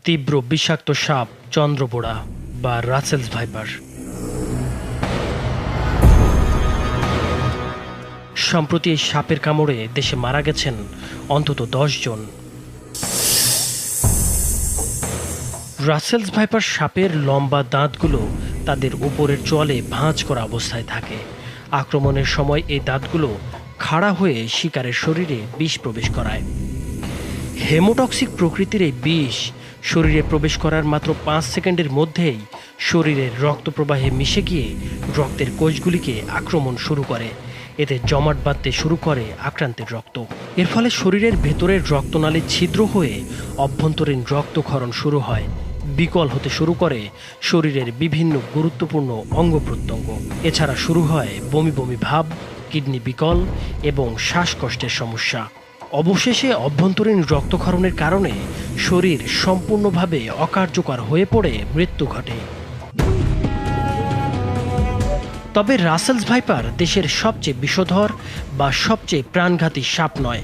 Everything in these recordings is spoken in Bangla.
তীব্র বিষাক্ত সাপ চন্দ্রবোড়া বা রাসেলস ভাইপার। সম্প্রতি এই সাপের কামড়ে দেশে মারা গেছেন অন্তত 10 জন। রাসেলস ভাইপার সাপের লম্বা দাঁতগুলো তাদের উপরের চোয়ালে ভাঁজ করা অবস্থায় থাকে। আক্রমণের সময় এই দাঁতগুলো খাড়া হয়ে শিকারের শরীরে বিষ প্রবেশ করায়। হেমোটক্সিক প্রকৃতির এই বিষ শরীরে প্রবেশ করার মাত্র 5 সেকেন্ডের মধ্যেই শরীরের রক্ত প্রবাহে মিশে গিয়ে রক্তের কোষগুলিকে আক্রমণ শুরু করে। এতে জমাট বাঁধতে শুরু করে আক্রান্তের রক্ত। এর ফলে শরীরের ভেতরের রক্তনালী ছিদ্র হয়ে অভ্যন্তরীণ রক্তক্ষরণ শুরু হয়। বিকল হতে শুরু করে শরীরের বিভিন্ন গুরুত্বপূর্ণ অঙ্গ প্রত্যঙ্গ। এছাড়া শুরু হয় বমি বমি ভাব, কিডনি বিকল এবং শ্বাসকষ্টের সমস্যা। অবশেষে অভ্যন্তরীণ রক্তক্ষরণের কারণে শরীর সম্পূর্ণভাবে অকার্যকর হয়ে পড়ে মৃত্যু ঘটে। তবে রাসেলস ভাইপার দেশের সবচেয়ে বিষধর বা সবচেয়ে প্রাণঘাতী সাপ নয়।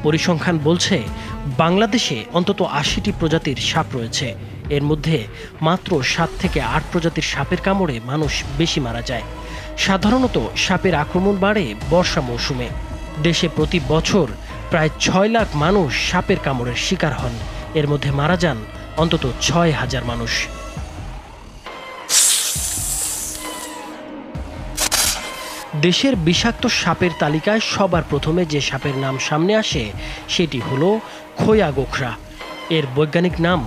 পরিসংখ্যান বলছে বাংলাদেশে অন্তত 80টি প্রজাতির সাপ রয়েছে। এর মধ্যে মাত্র 7 থেকে 8 প্রজাতির সাপের কামড়ে মানুষ বেশি মারা যায়। সাধারণত সাপের আক্রমণ বাড়ে বর্ষা মৌসুমে। দেশে প্রতি বছর প্রায় 6 লাখ মানুষ সাপের কামড়ের শিকার হন। এর মধ্যে মারা যান অন্তত 6,000 মানুষ। দেশের বিষাক্ত সাপের তালিকায় সবার প্রথমে যে সাপের নাম সামনে আসে সেটি হলো খোয়া গোখরা। এর বৈজ্ঞানিক নাম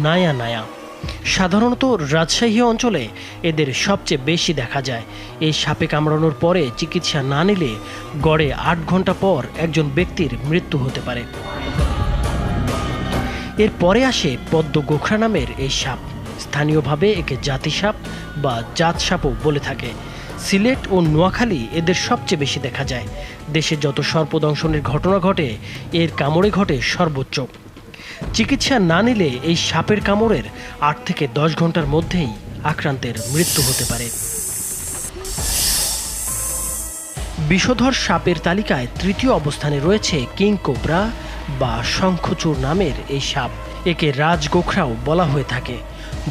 নায়া নায়া। সাধারণত রাজশাহী অঞ্চলে এদের সবচেয়ে বেশি দেখা যায়। এই সাপে কামড়ানোর পরে চিকিৎসা না নিলে গড়ে 8 ঘন্টা পর একজন ব্যক্তির মৃত্যু হতে পারে। এর পরে আসে পদ্ম গোখরা নামের এই সাপ। স্থানীয়ভাবে একে জাতি সাপ বা জাত সাপও বলে থাকে। সিলেট ও নোয়াখালী এদের সবচেয়ে বেশি দেখা যায়। দেশে যত সর্পদংশনের ঘটনা ঘটে এর কামড়ে ঘটে সর্বোচ্চ। চিকিৎসা না নিলে এই সাপের কামড়ের 8 থেকে 10 ঘন্টার মধ্যেই আক্রান্তের মৃত্যু হতে পারে। বিষধর সাপের তালিকায় তৃতীয় অবস্থানে রয়েছে কিং কোবরা বা শঙ্খচূড় নামের এই সাপ। একে রাজগোখরাও বলা হয়ে থাকে।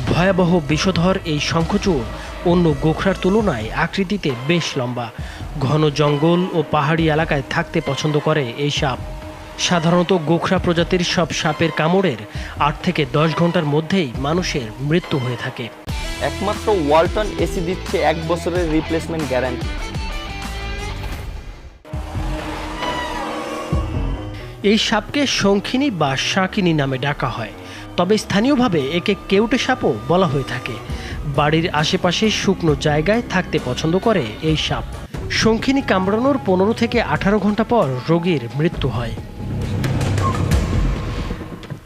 ভয়াবহ বিষধর এই শঙ্খচূড় অন্য গোখরার তুলনায় আকৃতিতে বেশ লম্বা। ঘন জঙ্গল ও পাহাড়ি এলাকায় থাকতে পছন্দ করে এই সাপ। সাধারণত গোখরা প্রজাতির সব সাপের কামড়ের 8 থেকে 10 ঘন্টার মধ্যেই মানুষের মৃত্যু হয়ে থাকে। একমাত্র ওয়ালটন এসি দিচ্ছে 1 বছরের রিপ্লেসমেন্ট গ্যারান্টি। এই সাপকে শঙ্খিনী বা শাঁকিনী নামে ডাকা হয়। তবে স্থানীয়ভাবে একে কেউটে সাপও বলা হয়ে থাকে। বাড়ির আশেপাশে শুকনো জায়গায় থাকতে পছন্দ করে এই সাপ। শঙ্খিনী কামড়ানোর 15 থেকে 18 ঘন্টা পর রোগীর মৃত্যু হয়।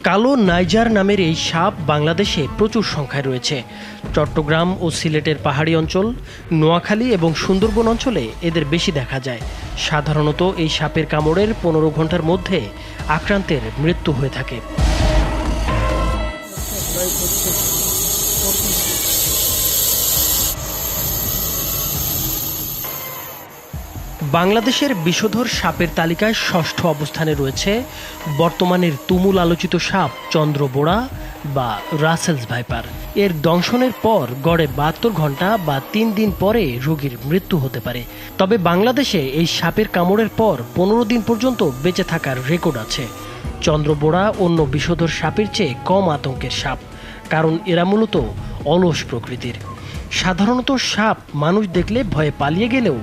কালো নাইজার নামের এই সাপ বাংলাদেশে প্রচুর সংখ্যায় রয়েছে। চট্টগ্রাম ও সিলেটের পাহাড়ি অঞ্চল, নোয়াখালী এবং সুন্দরবন অঞ্চলে এদের বেশি দেখা যায়। সাধারণত এই সাপের কামড়ের 15 ঘন্টার মধ্যে আক্রান্তের মৃত্যু হয়ে থাকে। বাংলাদেশের বিষধর সাপের তালিকায় 6ষ্ঠ অবস্থানে রয়েছে বর্তমানের তুমুল আলোচিত সাপ চন্দ্রবোড়া বা রাসেলস ভাইপার। এর দংশনের পর গড়ে 72 ঘন্টা বা 3 দিন পরে রোগীর মৃত্যু হতে পারে। তবে বাংলাদেশে এই সাপের কামড়ের পর 15 দিন পর্যন্ত বেঁচে থাকার রেকর্ড আছে। চন্দ্রবোড়া অন্য বিষধর সাপের চেয়ে কম আতঙ্কের সাপ, কারণ এরা মূলত অলস প্রকৃতির। সাধারণত সাপ মানুষ দেখলে ভয়ে পালিয়ে গেলেও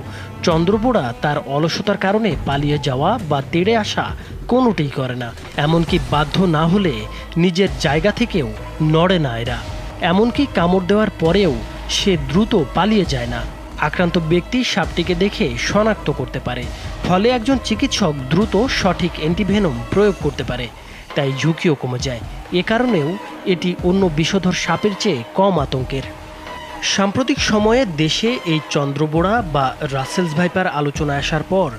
চন্দ্রবোড়া তার অলসতার কারণে পালিয়ে যাওয়া বা তেড়ে আসা কোনোটিই করে না। এমনকি বাধ্য না হলে নিজের জায়গা থেকেও নড়ে না এরা। এমনকি কামড় দেওয়ার পরেও সে দ্রুত পালিয়ে যায় না। আক্রান্ত ব্যক্তি সাপটিকে দেখে শনাক্ত করতে পারে। ফলে একজন চিকিৎসক দ্রুত সঠিক অ্যান্টিভেনম প্রয়োগ করতে পারে। তাই ঝুঁকিও কমে যায়। এ কারণেও এটি অন্য বিষধর সাপের চেয়ে কম আতঙ্কের। সাম্প্রতিক সময়ে দেশে এই চন্দ্রবোড়া বা রাসেলস ভাইপার আলোচনায় আসার পর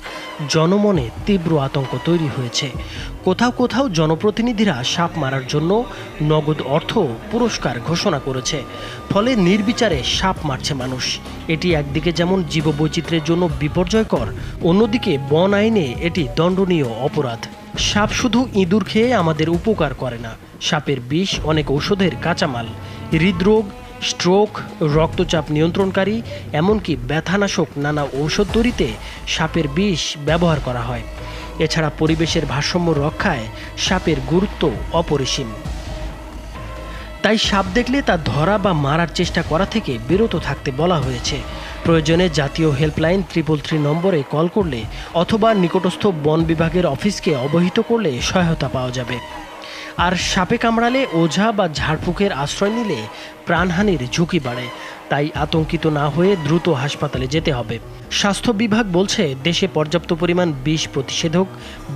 জনমনে তীব্র আতঙ্ক তৈরি হয়েছে। কোথাও কোথাও জনপ্রতিনিধিরা সাপ মারার জন্য নগদ অর্থ পুরস্কার ঘোষণা করেছে। ফলে নির্বিচারে সাপ মারছে মানুষ। এটি একদিকে যেমন জীববৈচিত্র্যের জন্য বিপর্যয়কর, অন্যদিকে বন আইনে এটি দণ্ডনীয় অপরাধ। সাপ শুধু ইঁদুর খেয়ে আমাদের উপকার করে না, সাপের বিষ অনেক ঔষধের কাঁচামাল। হৃদরোগ, স্ট্রোক, রক্তচাপ নিয়ন্ত্রণকারী, এমনকি ব্যথানাশক নানা ঔষধ তৈরিতে সাপের বিষ ব্যবহার করা হয়। এছাড়া পরিবেশের ভারসাম্য রক্ষায় সাপের গুরুত্ব অপরিসীম। তাই সাপ দেখলে তা ধরা বা মারার চেষ্টা করা থেকে বিরত থাকতে বলা হয়েছে। প্রয়োজনে জাতীয় হেল্পলাইন 333 নম্বরে কল করলে অথবা নিকটস্থ বন বিভাগের অফিসকে অবহিত করলে সহায়তা পাওয়া যাবে। আর সাপে কামড়ালে ওঝা বা ঝাড়ফুঁকের আশ্রয় নিলে প্রাণহানির ঝুঁকি বাড়ে। তাই আতঙ্কিত না হয়ে দ্রুত হাসপাতালে যেতে হবে। স্বাস্থ্য বিভাগ বলছে দেশে পর্যাপ্ত পরিমাণ বিষ প্রতিষেধক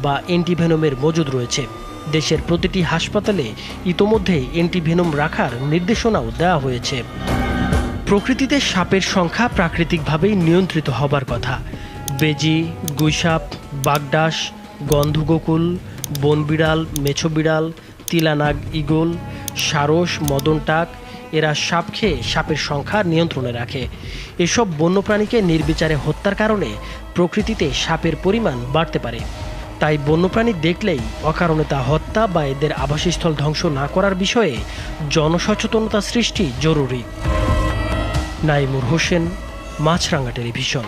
বা অ্যান্টিভেনমের মজুদ রয়েছে। দেশের প্রতিটি হাসপাতালে ইতোমধ্যেই অ্যান্টিভেনম রাখার নির্দেশনাও দেওয়া হয়েছে। প্রকৃতিতে সাপের সংখ্যা প্রাকৃতিকভাবেই নিয়ন্ত্রিত হবার কথা। বেজি, গুইসাপ, বাগডাস, গন্ধগোকুল, বনবিড়াল, মেছো বিড়াল, তিলানাগ ঈগল, সারস, মদনটাক এরা সাপ খেয়ে সাপের সংখ্যা নিয়ন্ত্রণে রাখে। এসব বন্যপ্রাণীকে নির্বিচারে হত্যার কারণে প্রকৃতিতে সাপের পরিমাণ বাড়তে পারে। তাই বন্যপ্রাণী দেখলেই অকারণে তা হত্যা বা এদের আবাসস্থল ধ্বংস না করার বিষয়ে জনসচেতনতা সৃষ্টি জরুরি। নাইমুর হোসেন, মাছরাঙ্গা টেলিভিশন।